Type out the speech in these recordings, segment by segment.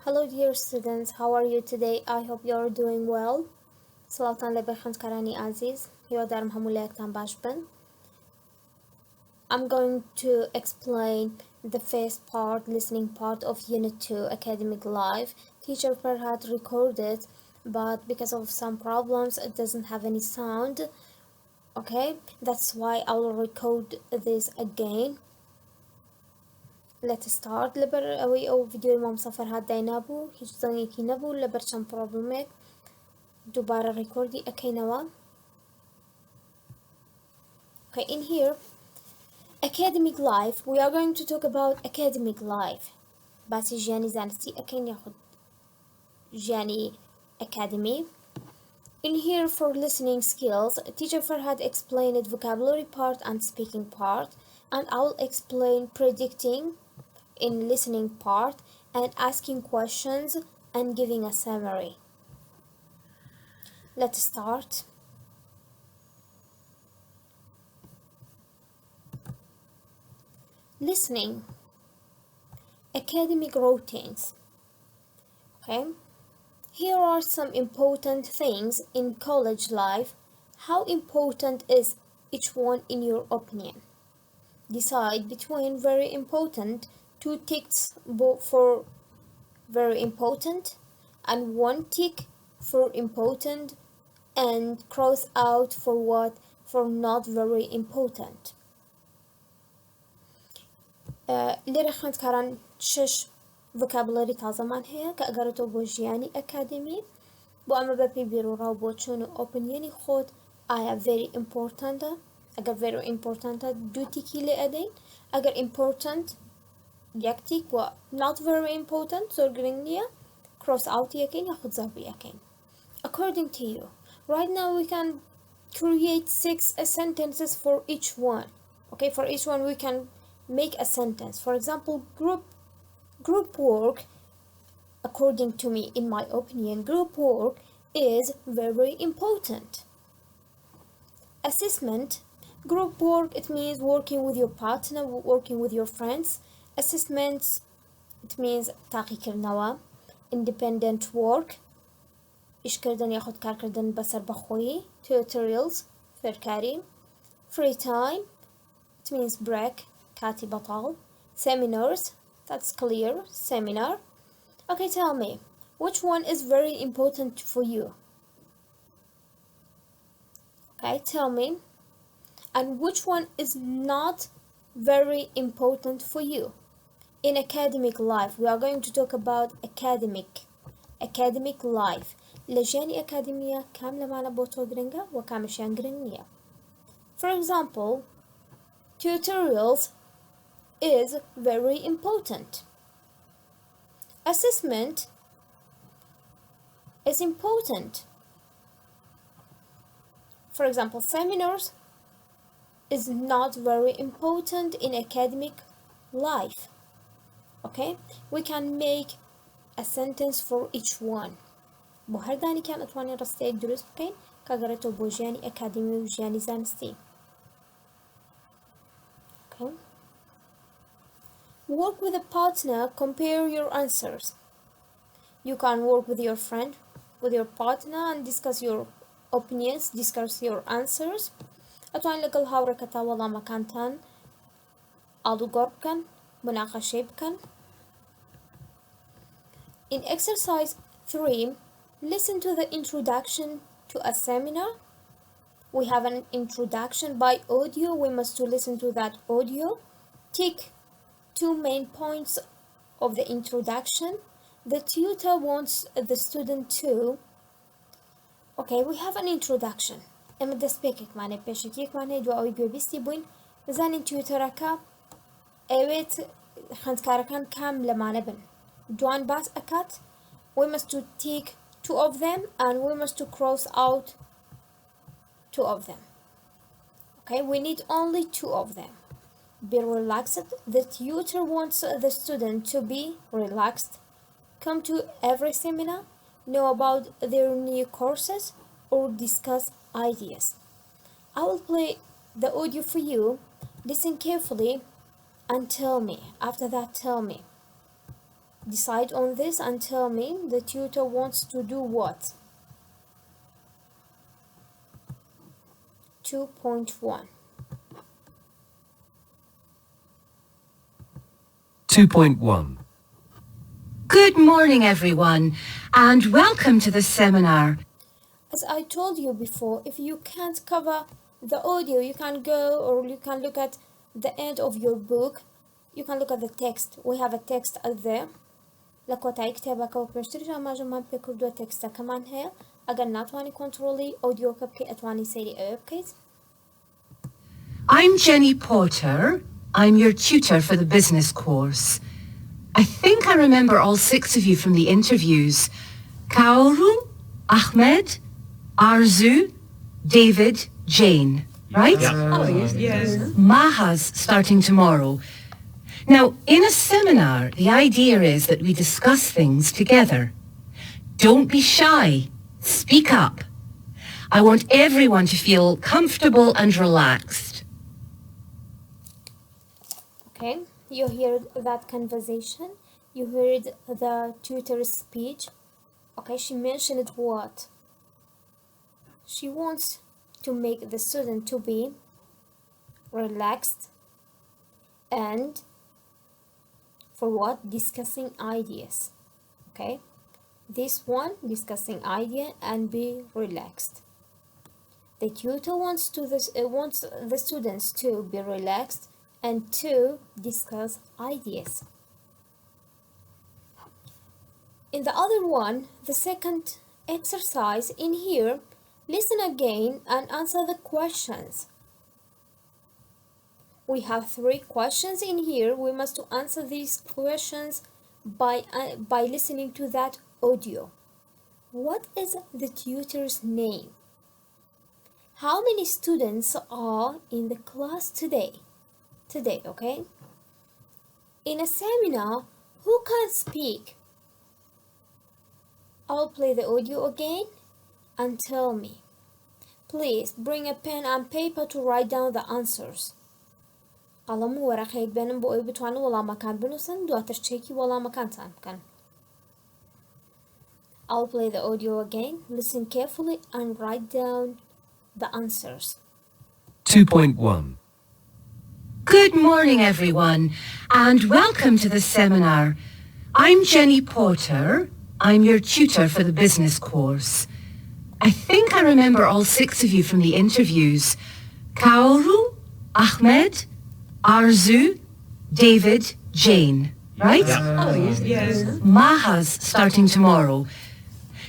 Hello dear students, how are you today? I hope you are doing well. Salatan leberkhand karani aziz. Yodar mhamulek tan bashben. I'm going to explain the first part, listening part of Unit 2, Academic Life. Teacher Farhat recorded, but because of some problems, it doesn't have any sound. Okay, that's why I will record this again. Let's start. لبر أوي أو فيديو مام سفر هاد داينابو هيج زاني كينابو لبر شان بروبلمك دوباره ريكوردي أكينوا. Okay, in here, academic life, we are going to talk about academic life. بس جاني زانستي أكين ياخد جاني academy. In here for listening skills, teacher Farhad explained vocabulary part and speaking part, and I will explain predicting in listening part and asking questions and giving a summary. Let's start. Listening. Academic routines. Okay. Here are some important things in college life. How important is each one in your opinion? Decide between very important, 2 ticks for very important and 1 tick for important and cross out for what for not very important. لێرە خوێندکاران 6 vocabulary تازەمان هەیە کە ئەگەڕێتەوە بۆ ژیانی ئەکادمی بۆ ئەمە بەپێی بیرۆڕاو بۆ چوون و ئۆپنیەنی خۆت ئایا very importantە ئەگەر very importantە 2 تیکی لێ ئەدەین ئەگەر important 1 تیک و not very important زۆر گرنگ نییە cross out یەکەین یاخود زەربی یەکەین. According to you, right now we can create 6 sentences for each one. Okay, for each one we can make a sentence. For example, group work, according to me, in my opinion, group work is very important. Assessment, group work, it means working with your partner, working with your friends. Assessments, it means تاقی کردنەوە. Independent work, ئیشکردن یاخود کارکردن بەسەر بەخۆیی. Tutorials, فێرکاری. Free time, it means break, کاتی بەتاڵ. Seminars, that's clear, seminar. Okay, tell me, which one is very important for you? Okay, tell me. And which one is not very important for you? In academic life, we are going to talk about academic life. لجاني أكاديمية كاملة معنا بوتو جرينجا وكامشان جرينية. For example, tutorials is very important. Assessment is important. For example, seminars is not very important in academic life. Okay, we can make a sentence for each one. بۆ هەردانی کان ئەتوانین ڕستەیەک دروست بکەین کە گەڕێتەوە بۆ ژیانی ئەکادمی و ژیانی زانستی. Okay. Work with a partner, compare your answers. You can work with your friend, with your partner and discuss your opinions, discuss your answers. ئەتوانین لەگەڵ هاوڕێکەتا وەڵامەکانتان ئاڵوگۆڕ بکەن، مناقەشەی بکەن. In exercise 3, listen to the introduction to a seminar. We have an introduction by audio. We must listen to that audio. Tick 2 main points of the introduction. The tutor wants the student to. Okay, we have an introduction. ئەمە دەستپێکێک مانێ پێشێکیەکمان هەیە دو ئەوەی گوێبیستی بووین بزانین تویتەرەکە ئەوێت خوێندکارەکان کام لەمانە بن دوان باس ئەکات. We must tick 2 of them and we must cross out 2 of them. Okay, we need only 2 of them. Be relaxed. The tutor wants the student to be relaxed, come to every seminar, know about their new courses or discuss ideas. I will play the audio for you. Listen carefully and tell me. After that, tell me. decide on this and tell me the tutor wants to do what. 2.1. 2.1. Good morning, everyone, and welcome to the seminar. As I told you before, if you can't cover the audio, you can go or you can look at the end of your book. You can look at the text. We have a text out there. لكوتاي كتابك أو بنشتري ما جمع بكردو تكستا كمان هي أجل ناتواني كنترولي أوديو كبكي أتواني سيري أوكيت. I'm Jenny Porter. I'm your tutor for the business course. I think I remember all 6 of you from the interviews. Kaoru, Ahmed, Arzu, David, Jane, right? Yes. Maha's starting tomorrow. Now, in a seminar, the idea is that we discuss things together. Don't be shy. Speak up. I want everyone to feel comfortable and relaxed. Okay, you heard that conversation. You heard the tutor's speech. Okay, she mentioned what? She wants to make the student to be relaxed and for what? Discussing ideas. Okay, this one, discussing idea and be relaxed. The tutor wants the students to be relaxed and to discuss ideas. In the other one, the second exercise in here, listen again and answer the questions. We have 3 questions in here. We must answer these questions by listening to that audio. What is the tutor's name? How many students are in the class today? Okay? In a seminar, who can speak? I'll play the audio again and tell me. Please bring a pen and paper to write down the answers. قلم وورقة يتبنن بقوي بتوانو والله مكان بنوسن دواتر تشيكي والله مكان تامكن. I'll play the audio again. Listen carefully and write down the answers. 2.1. Good morning, everyone, and welcome to the seminar. I'm Jenny Porter. I'm your tutor for the business course. I think I remember all 6 of you from the interviews. Kaoru, Ahmed, Arzu, David, Jane, right? Yes. Maha's starting tomorrow.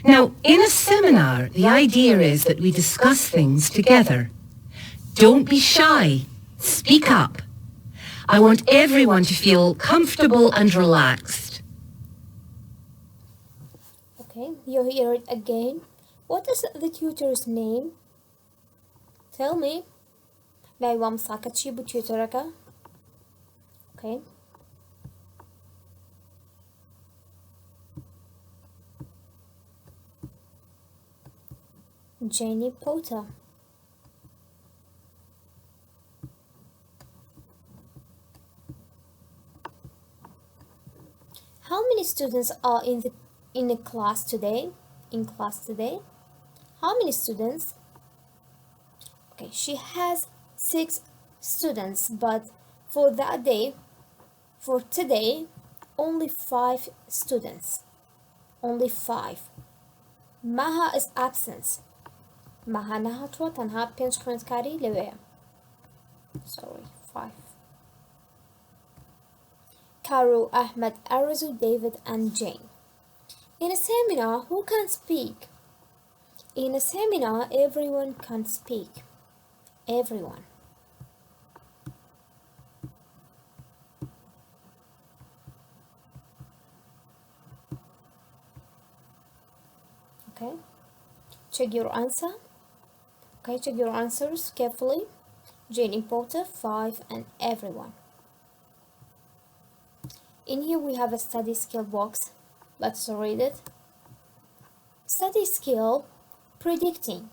Now, in a seminar, the idea is that we discuss things together. Don't be shy. Speak up. I want everyone to feel comfortable and relaxed. Okay, you hear it again. What is the tutor's name? Tell me. Laywa msakachi bu tutoraka. Okay. Jenny Porter. How many students are in the class today? In class today? How many students? Okay, she has 6 students, but for that day, for today, only 5 students. Only 5. Maha is absent. Maha nahatwa tanha pinch kari lewe. Sorry, 5. Karu, Ahmed, Arazu, David, and Jane. In a seminar, who can speak? In a seminar, everyone can speak. Everyone. Okay. Check your answer. Okay, check your answers carefully. Jane Porter, 5, and everyone. In here we have a study skill box. Let's read it. Study skill, predicting.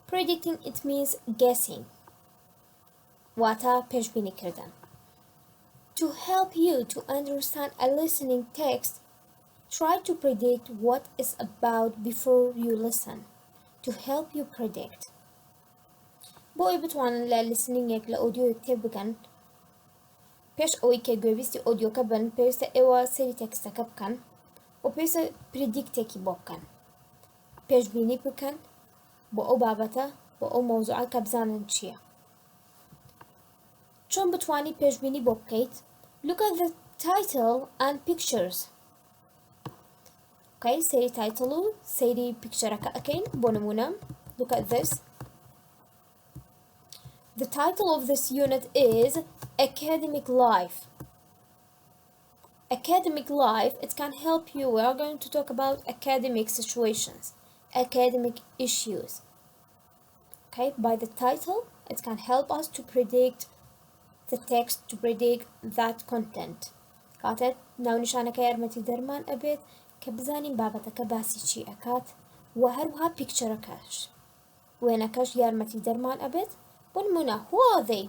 Predicting, it means guessing. Wata peshbini kirdan. To help you to understand a listening text, Try to predict what is about before you listen to help you predict. بۆی بتوانن لە listeningێک لە ئۆدیۆیەک تێبگەن پێش ئەوەی کە گوێویستی ئۆدیۆکە بن پێویستە ئێوە سەیری تێکستەکە بکەن و پێویستە پریدیکتێکی بۆ بکەن پێشبینی بکەن بۆ ئەو بابەتە بۆ ئەو مەوزوعە کە بزانن چییە. چۆن بتوانی پێشبینی بۆ بکەیت؟ Look at the title and pictures. Okay, سەیری title و سەیری پictureەکە ئەکەین بۆ نمونە. Look at this. The title of this unit is Academic Life. Academic life, it can help you. We are going to talk about academic situations, academic issues. Okay, by the title, it can help us to predict the text, to predict that content. كاتت ناو نشانك يارمتي درمان أبيت كبزانين بابتك باسي چي أكات وهروها picture-كاش وينكاش يارمتي درمان أبيت بنمونا who are they?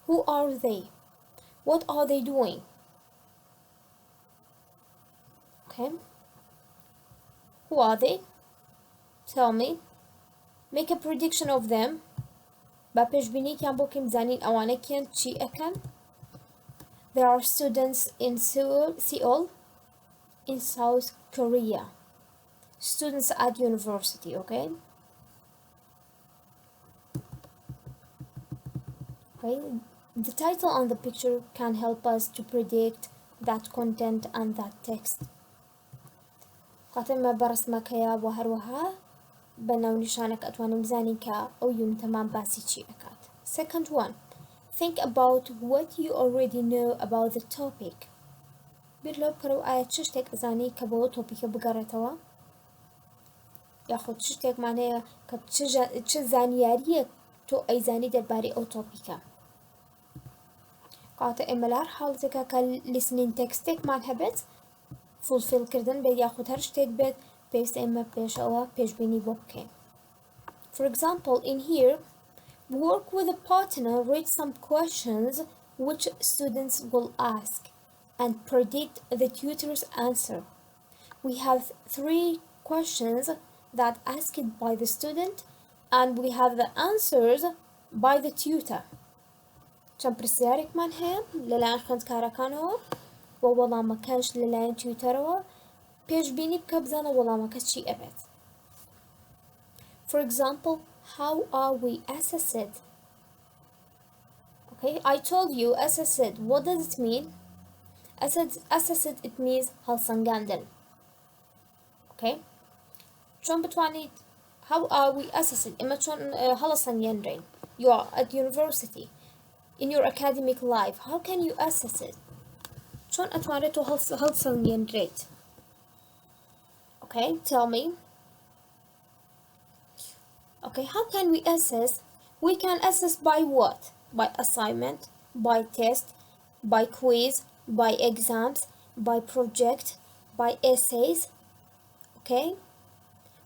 Who are they? What are they doing? Okay. Who are they? Tell me. Make a prediction of them. با پێشبینییان بۆ کەم بزانین ئەوانەکیان چی ئەکەن. There are students in Seoul in South Korea. Students at university, okay? Okay. The title on the picture can help us to predict that content and that text. قاتم برسمك يا وهروها بناو نشانك أتوانم زانيكا أو ينتمام باسي چي أكاد. Second one, think about what you already know about the topic. بيرلو بكرو آية تشتك زاني كبو توبيك بقرتوا ياخد تشتك معناه كتش زانيارية تو أي زاني درباري أو توبيكا. قاطع إملار حالتك كالlistening textك مع الهبت fulfill كردن بيد ياخد هرشتك بيد بيست إما بيش أو بيشبيني بوكين. For example, in here, work with a partner, read some questions which students will ask and predict the tutor's answer. We have 3 questions that asked by the student and we have the answers by the tutor. چەند پرسیارێکمان هەیە لەلایەن خوێندکارەکانەوە و وەڵامەکانش لەلایەن تیوتەرەوە پێشبینی بکە بزانە وەڵامەکە چی ئەبێت. For example, how are we assessed? Okay, I told you assessed. What does it mean? Assessed it means هەڵسەنگاندن. Okay? چۆن بتوانیت how are we assessed? ئێمە چۆن هەڵسەنگێنرین. You are at university. In your academic life, how can you assess it? چۆن ئەتوانێت تۆ هەڵسەنگێنرێیت؟ Okay, tell me. Okay, how can we assess? We can assess by what? By assignment, by test, by quiz, by exams, by project, by essays. Okay?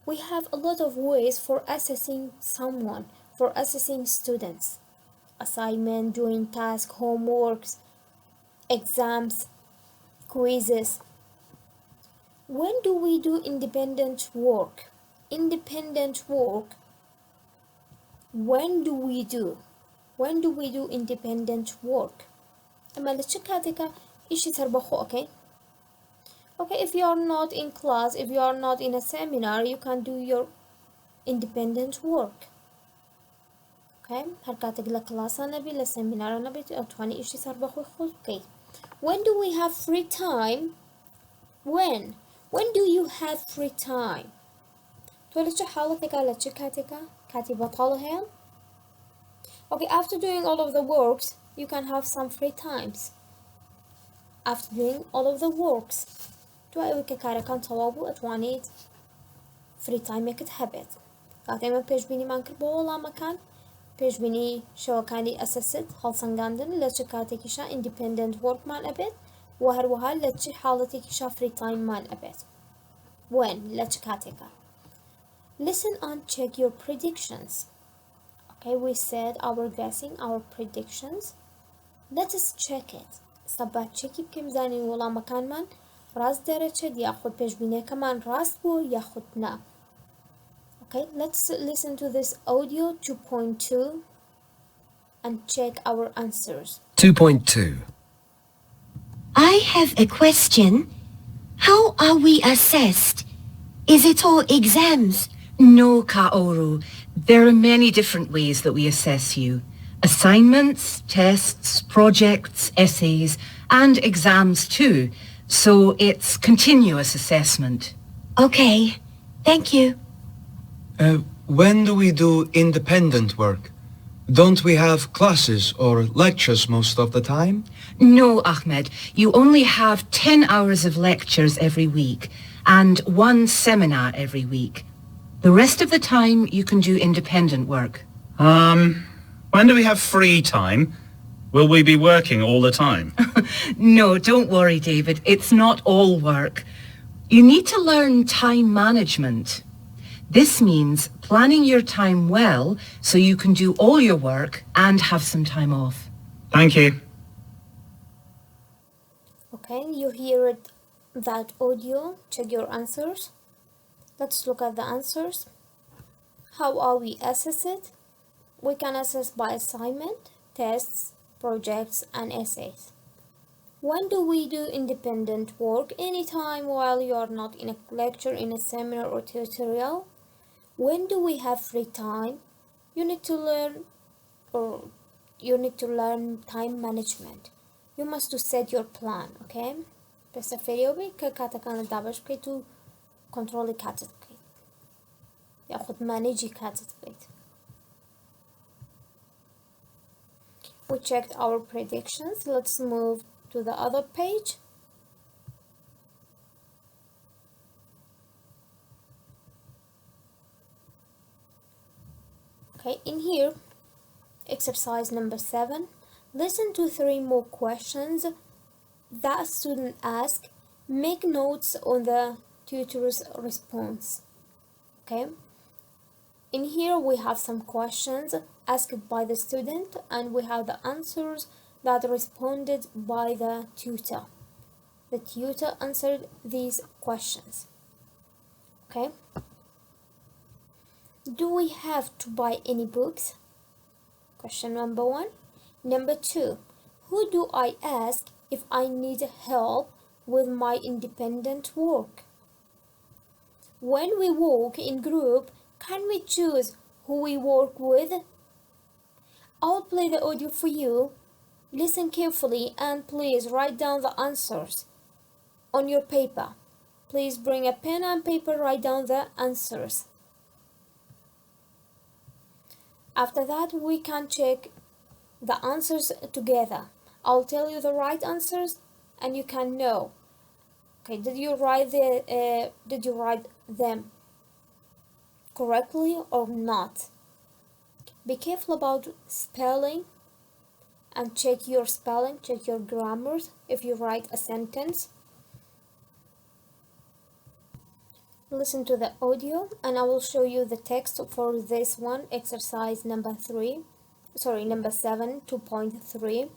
We have a lot of ways for assessing someone, for assessing students. Assignment, doing tasks, homeworks, exams, quizzes. When do we do independent work? Independent work. When do we do? When do we do independent work? أما لتشكاتك إشي تربخو, okay? Okay, if you are not in class, if you are not in a seminar, you can do your independent work. Okay? هركاتك لكلاس نبي لسمينار نبي أتواني إشي تربخو خود. Okay. When do we have free time? When? When do you have free time? تولي حالتك على تشكاتك كاتي بطالها. Okay, after doing all of the works, you can have some free times. After doing all of the works, توائي كاركان توابو أتوانيت free time يكتهبت. كاتي ما بيجبيني مانكر بولا مكان بيجبيني شو كاني أسست هالسنغاندن لتشكاتي كيشا independent work مان أبت وهروها لتشي حالتي كيشا free time مان أبت. When? لتشكاتك. Listen and check your predictions. Okay, we said our guessing, our predictions. Let us check it. Sabat check بكم زاني ولا مكان من راست داره چه یاخود پیشبینی که من راست بود یاخود نه. Okay, let's listen to this audio 2.2 and check our answers. 2.2. I have a question. How are we assessed? Is it all exams? No, Kaoru. There are many different ways that we assess you. Assignments, tests, projects, essays, and exams too. So it's continuous assessment. Okay, thank you. When do we do independent work? Don't we have classes or lectures most of the time? No, Ahmed. You only have 10 hours of lectures every week and 1 seminar every week. The rest of the time you can do independent work. When do we have free time? Will we be working all the time? No, don't worry, David. It's not all work. You need to learn time management. This means planning your time well so you can do all your work and have some time off. Thank you. Okay, you heard that audio. Check your answers. Let's look at the answers. How are we assessed? We can assess by assignment, tests, projects, and essays. When do we do independent work? Anytime while you are not in a lecture, in a seminar or tutorial. When do we have free time? You need to learn time management. You must to set your plan, okay? بس فریوبی که کاتکان دابش بکی تو کنترل کاتت بکی یا خود منیجی کاتت بکی. We checked our predictions. Let's move to the other page. Okay, in here, exercise number 7. Listen to 3 more questions that student ask. Make notes on the tutor's response. Okay. In here we have some questions asked by the student and we have the answers that responded by the tutor. The tutor answered these questions. Okay. Do we have to buy any books? Question number 1. Number 2. Who do I ask if I need help with my independent work? When we work in group, can we choose who we work with? I'll play the audio for you. Listen carefully and please write down the answers on your paper. Please bring a pen and paper, write down the answers. After that, we can check the answers together. I'll tell you the right answers and you can know. Okay, did you write them correctly or not? Be careful about spelling and check your spelling, check your grammar if you write a sentence. Listen to the audio and I will show you the text for this one, exercise number 7, 2.3.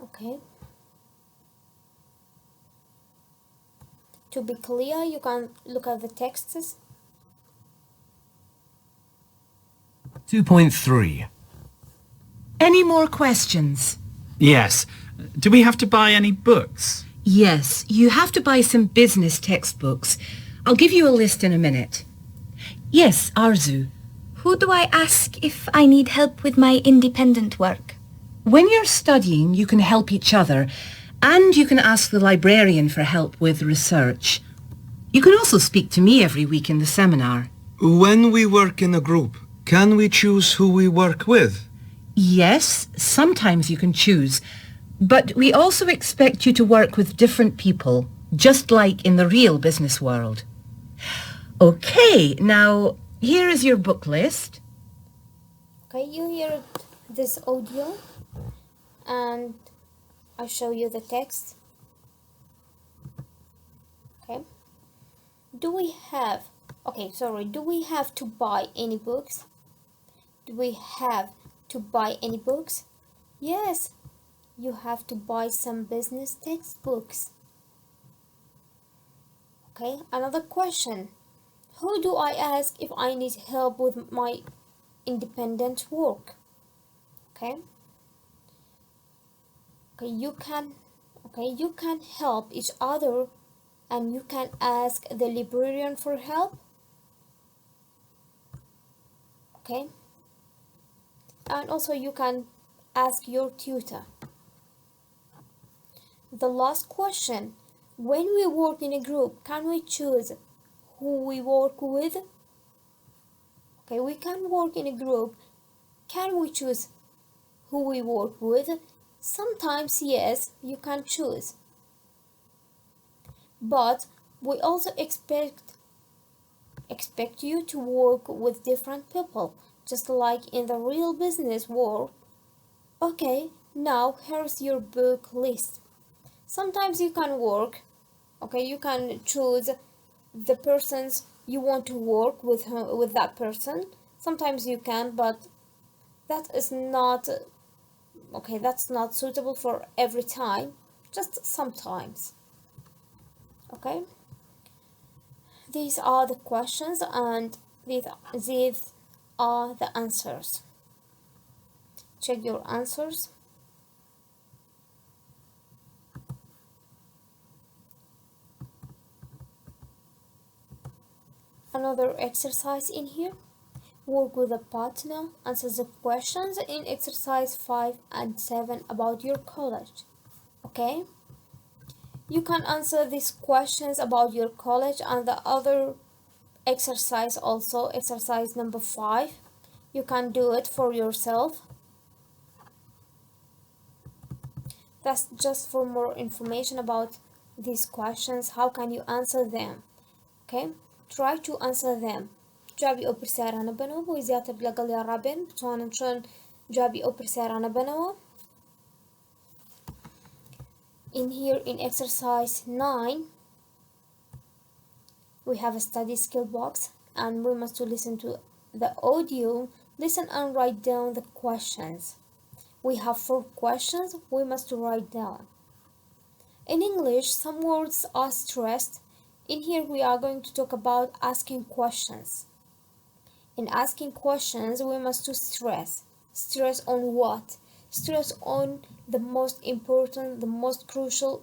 Okay. To be clear, you can look at the texts. 2.3. Any more questions? Yes. Do we have to buy any books? Yes, you have to buy some business textbooks. I'll give you a list in a minute. Yes, Arzu. Who do I ask if I need help with my independent work? When you're studying, you can help each other, and you can ask the librarian for help with research. You can also speak to me every week in the seminar. When we work in a group, can we choose who we work with? Yes, sometimes you can choose, but we also expect you to work with different people, just like in the real business world. Okay, now here is your book list. Okay, you hear this audio and I show you the text. Okay. Do we have to buy any books? Do we have to buy any books? Yes, you have to buy some business textbooks. Okay, another question. Who do I ask if I need help with my independent work? Okay. You can help each other, and you can ask the librarian for help. Okay. And also you can ask your tutor. The last question. When we work in a group, can we choose who we work with? Okay, we can work in a group. Can we choose who we work with? Sometimes yes, you can choose. But we also expect you to work with different people, just like in the real business world. Okay, now here's your book list. Sometimes you can work, you can choose the persons you want to work with that person. Sometimes you can, but that's not suitable for every time, just sometimes. Okay, these are the questions and these are the answers. Check your answers. Another exercise in here. Work with a partner. Answer the questions in exercise 5 and 7 about your college. Okay? You can answer these questions about your college and the other exercise also, exercise number 5. You can do it for yourself. That's just for more information about these questions. How can you answer them? Okay? Try to answer them. جوابي أو برسالة بنو وزيادة بلقل يا رابن بتوانا شون جوابي أو برسالة بنو. In here in exercise 9 we have a study skill box and we must listen to the audio, listen and write down the questions. We have 4 questions we must write down. In English, some words are stressed. In here we are going to talk about asking questions. In asking questions, we must stress. Stress on what? Stress on the most important, the most crucial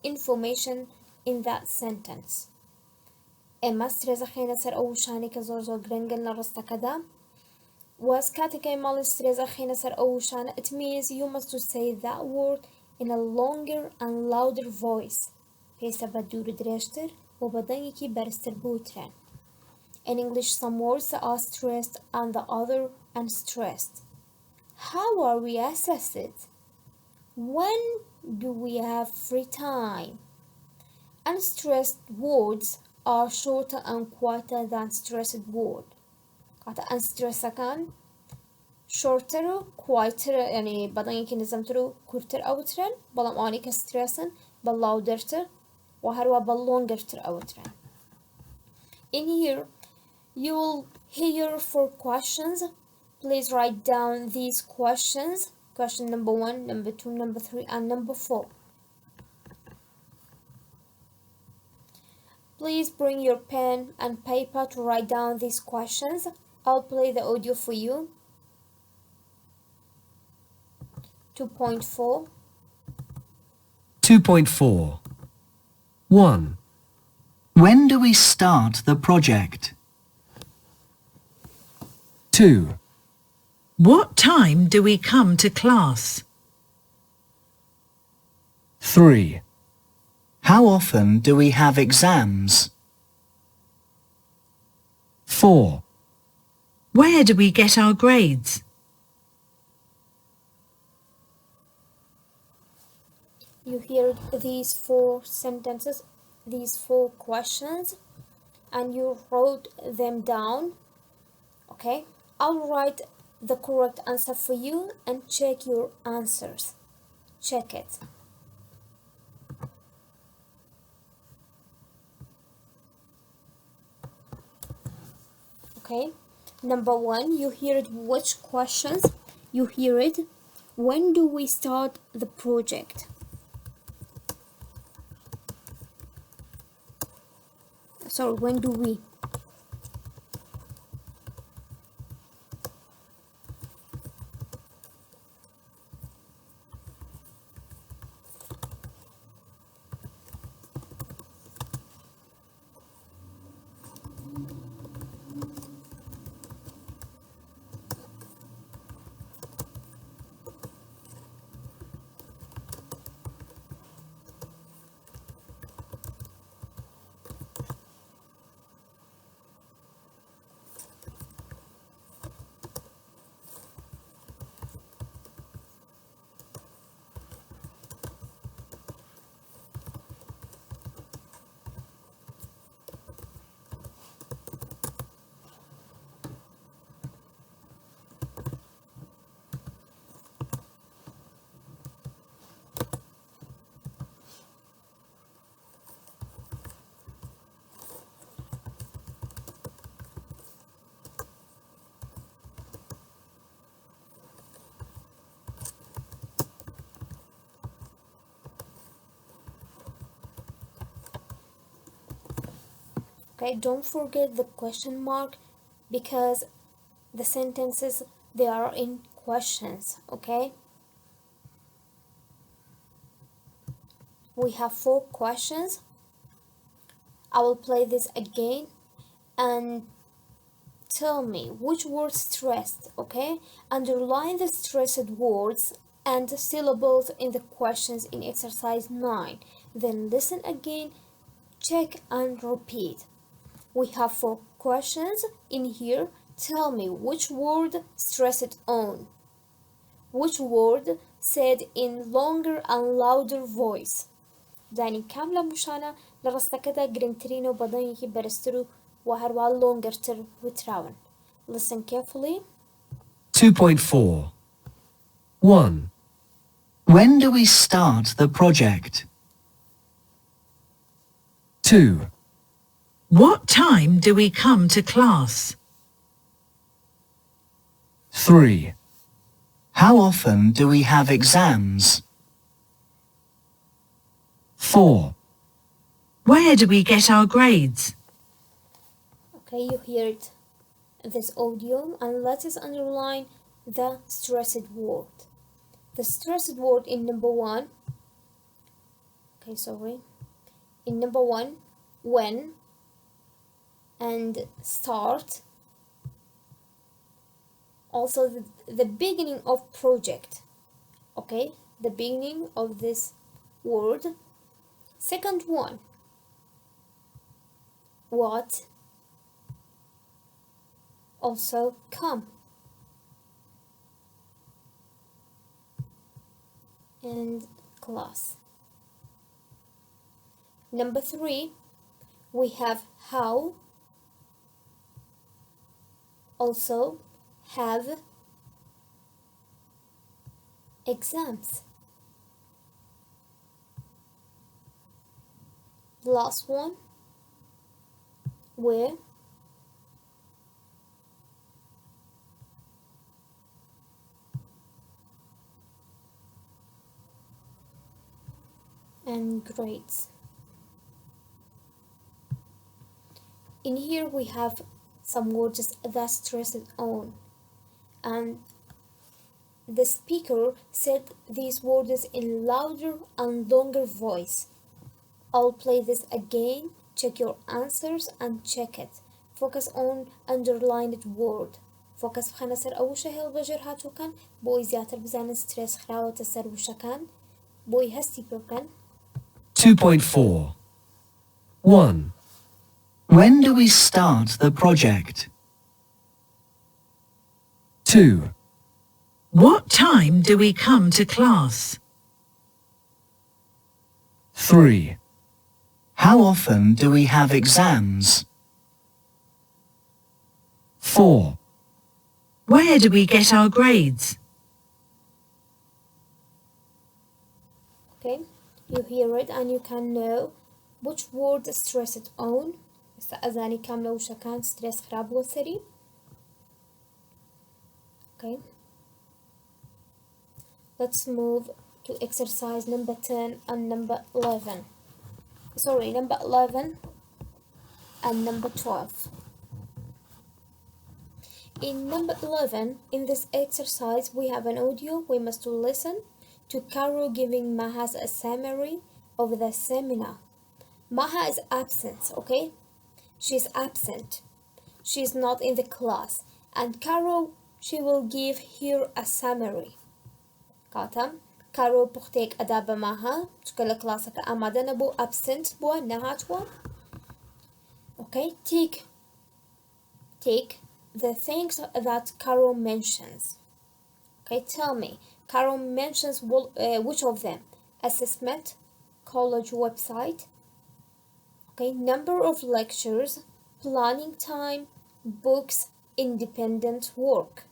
information in that sentence. اما stress خينا سر أو شاني كزور جرنجل نرستا كذا. واسكاتك مال stress خينا سر أو شان. It means you must say that word in a longer and louder voice. Pesa بدور درشتر وبدنيكي برستر بوترن. In English, some words are stressed and the other unstressed. How are we assessed? When do we have free time? Unstressed words are shorter and quieter than stressed words. unstressed كان shorter quieter يعني بدنك نزمترو كورتر أوترن بلام آنيك stressن بلاودرتر وهروا بلونجرتر أوترن. In here, you will hear 4 questions. Please write down these questions. Question number 1, number 2, number 3, and number 4. Please bring your pen and paper to write down these questions. I'll play the audio for you. 2.4. 2.4. 1. When do we start the project? 2. What time do we come to class? 3. How often do we have exams? 4. Where do we get our grades? You hear these 4 sentences, these 4 questions, and you wrote them down. Okay, I'll write the correct answer for you and check your answers. Check it. Okay, number 1, you heard which questions? You heard when do we start the project? Sorry, when do we? Okay, don't forget the question mark because the sentences they are in questions. Okay, we have 4 questions. I will play this again and tell me which word stressed. Okay, underline the stressed words and syllables in the questions in exercise 9. Then listen again, check and repeat. We have 4 questions in here. Tell me which word stressed on, which word said in longer and louder voice. داني كاملة مشانا لرستكدا جرينترينو بدنيكي برسترو وهروا longer تر وتراون. Listen carefully. 2.4. 1. When do we start the project? 2. What time do we come to class? 3. How often do we have exams? 4. Where do we get our grades? Okay, you heard this audio and let us underline the stressed word. The stressed word in number 1. Okay, sorry. In number 1, when and start. Also the beginning of project. Okay, the beginning of this word. Second one, what, also come, and class. Number 3, we have how, also have, exams. The last one, where, and grades. In here we have some words that stressed on, and the speaker said these words in louder and longer voice. I'll play this again. Check your answers and check it. Focus on underlined word. Focus بخنا سر أوشة هل بجر هاتو كان بوي زياتر بزان ستريس خلاوة تسر وشا كان بوي هستي بيو كان. 2.4. 1. When do we start the project? 2. What time do we come to class? 3. How often do we have exams? 4. Where do we get our grades? Okay, you hear it and you can know which word stressed on. أذاني كاملة وشا كان ستريس خراب وسري. Okay. Let's move to exercise number 10 and number 11. Sorry, number 11 and number 12. In number 11, in this exercise, we have an audio. We must listen to Carol giving Maha a summary of the seminar. Maha is absent, okay? She's absent. She's not in the class. And Carol, she will give here a summary. Katam. Carol بختك أداب معها شكل كلاسك أمادة نبو absent بوا نهاتوا. Okay, take the things that Carol mentions. Okay, tell me. Carol mentions which of them? Assessment, college website. Okay, number of lectures, planning time, books, independent work.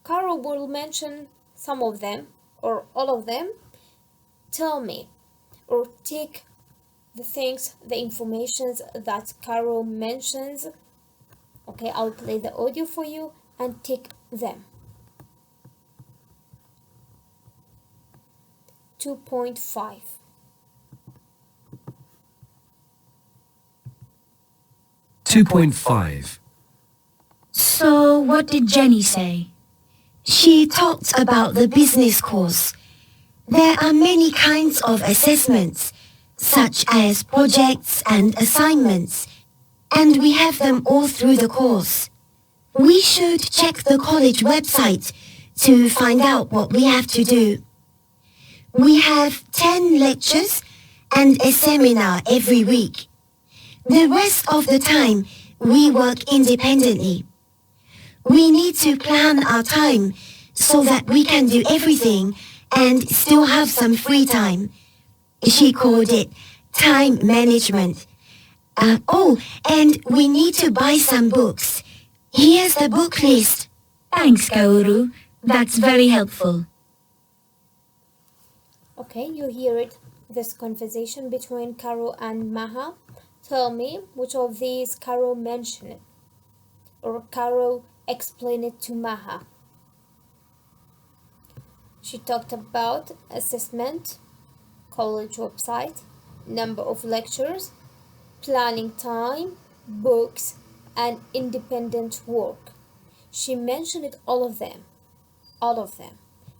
Carol will mention some of them or all of them. Tell me or take the things, the informations that Carol mentions. Okay, I'll play the audio for you and take them. 2.5. Two point five. So, what did Jenny say? She talked about the business course. There are many kinds of assessments, such as projects and assignments, and we have them all through the course. We should check the college website to find out what we have to do. We have 10 lectures and a seminar every week. The rest of the time, we work independently. We need to plan our time so that we can do everything and still have some free time. She called it time management. And we need to buy some books. Here's the book list. Thanks, Kaoru. That's very helpful. Okay, you hear it. This conversation between Carol and Maha. Tell me which of these Carol mentioned or Carol explained it to Maha. She talked about assessment, college website, number of lectures, planning time, books, and independent work. She mentioned all of them. All of them.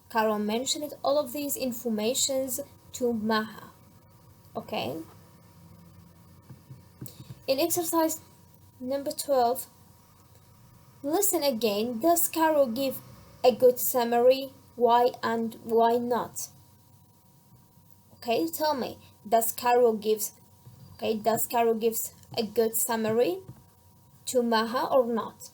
Carol mentioned all of these informations to Maha. Okay? In exercise number 12, listen again. Does Carol give a good summary? Why and why not? Okay, tell me. Does Carol gives a good summary to Maha or not?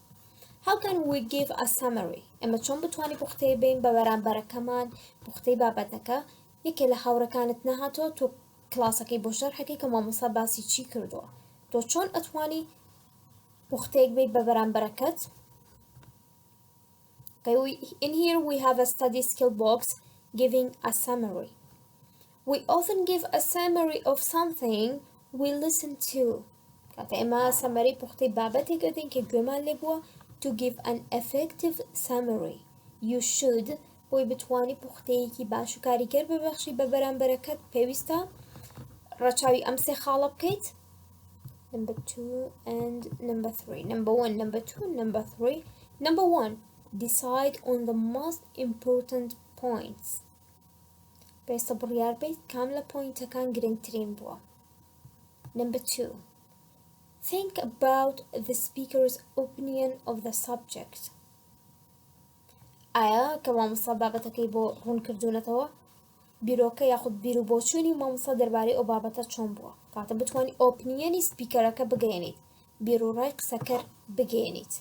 How can we give a summary? اما چون بتواني بختي بين ببران كمان بختي بابتك يكي لحورة كانت نهاتو تو كلاسكي بشرحكي كما مصاباسي چي كردوا تو چون اتواني بختيك بين ببران بركت. Okay, in here we have a study skill box giving a summary. We often give a summary of something we listen to. كاتا summary بختي بابتي قدين كي جمال لبوا to give an effective summary. You should بوي بتواني بختي كي باشو كاريكر ببخشي ببران بركت بيوستا رچاوي أمسي خالب كيت. Number 2 and number 3. Number 1, number 2, number 3. Number 1. Decide on the most important points. بس بريار بيت كاملة point كان green ترين بوا. Number 2. Think about the speaker's opinion of the subject. آیا كما مصاببتك بو هون كردونتوا بیروکە یاخود بیر و بۆچوونی مامۆستا دەربارەی ئەو بابەتە چۆن بووە کاتە بتوانانی ئۆپینیۆنی سپیکەرەکە بگەێنیت بیر و ڕای قسەکەر بگەێنیت.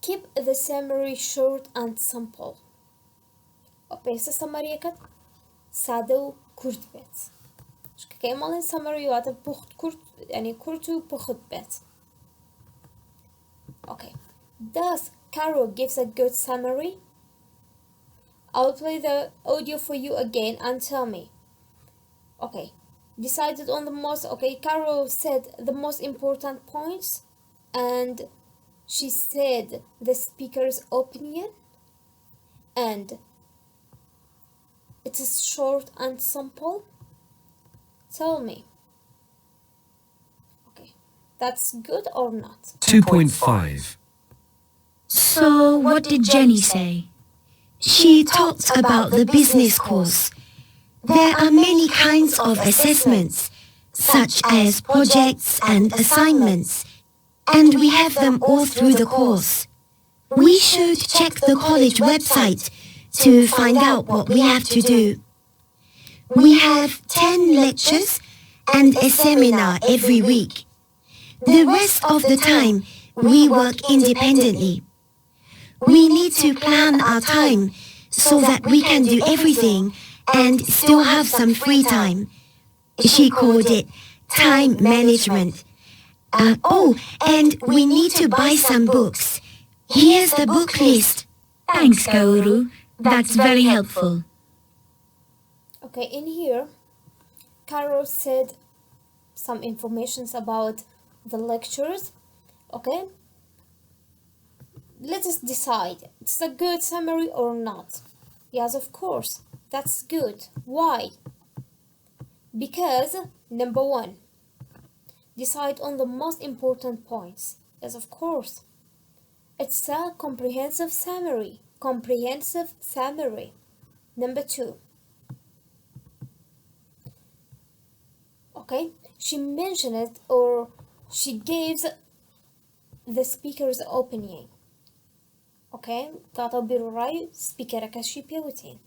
Keep the summary short and simple. پێویستە سەمەریەکەت سادە و کورت بێت. کە ماڵێن سەمەری واتە پوخت کورت ینی کورت و پوخت بێت. Okay. Does Carol gives a good summary? I'll play the audio for you again and tell me. Okay. Decided on the most, okay, Carol said the most important points and she said the speaker's opinion and it is short and simple? Tell me. Okay, that's good or not? 2.5. So what did Jenny say? She talked about the business course. There are many kinds of assessments, such as projects and assignments, and we have them all through the course. We should check the college website to find out what we have to do. We have 10 lectures and a seminar every week. The rest of the time, we work independently. We need to plan our time so that we can do everything and still have some free time. She called it time management. And we need to buy some books. Here's the book list. Thanks, Kaoru. That's very helpful. Okay, in here, Carol said some informations about the lectures. Okay, let us decide. It's a good summary or not? Yes, of course, that's good. Why? Because number one, decide on the most important points. Yes, of course. It's a comprehensive summary. Comprehensive summary. Number two. Okay, she mentioned it or she gave the speaker's opinion. Okay, قاطع بالرأي speaker كشي بيوتين.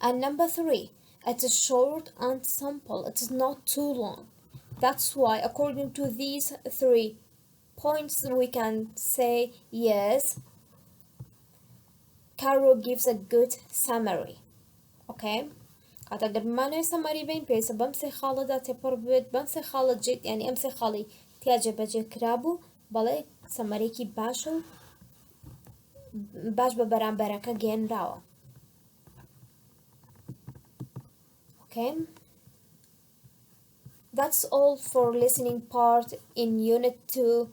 And number three, it is short and simple. It is not too long. That's why, according to these 3 points, we can say yes, Carol gives a good summary. Okay. قد ما نوي سمري بين بيس بمسي خالة دا تبر بيت بمسي خالة جيت يعني أمسي خالي تياجي بجي كرابو بلي سمري كي باشو باش ببران بركة جين راوا. Okay, that's all for listening part in Unit 2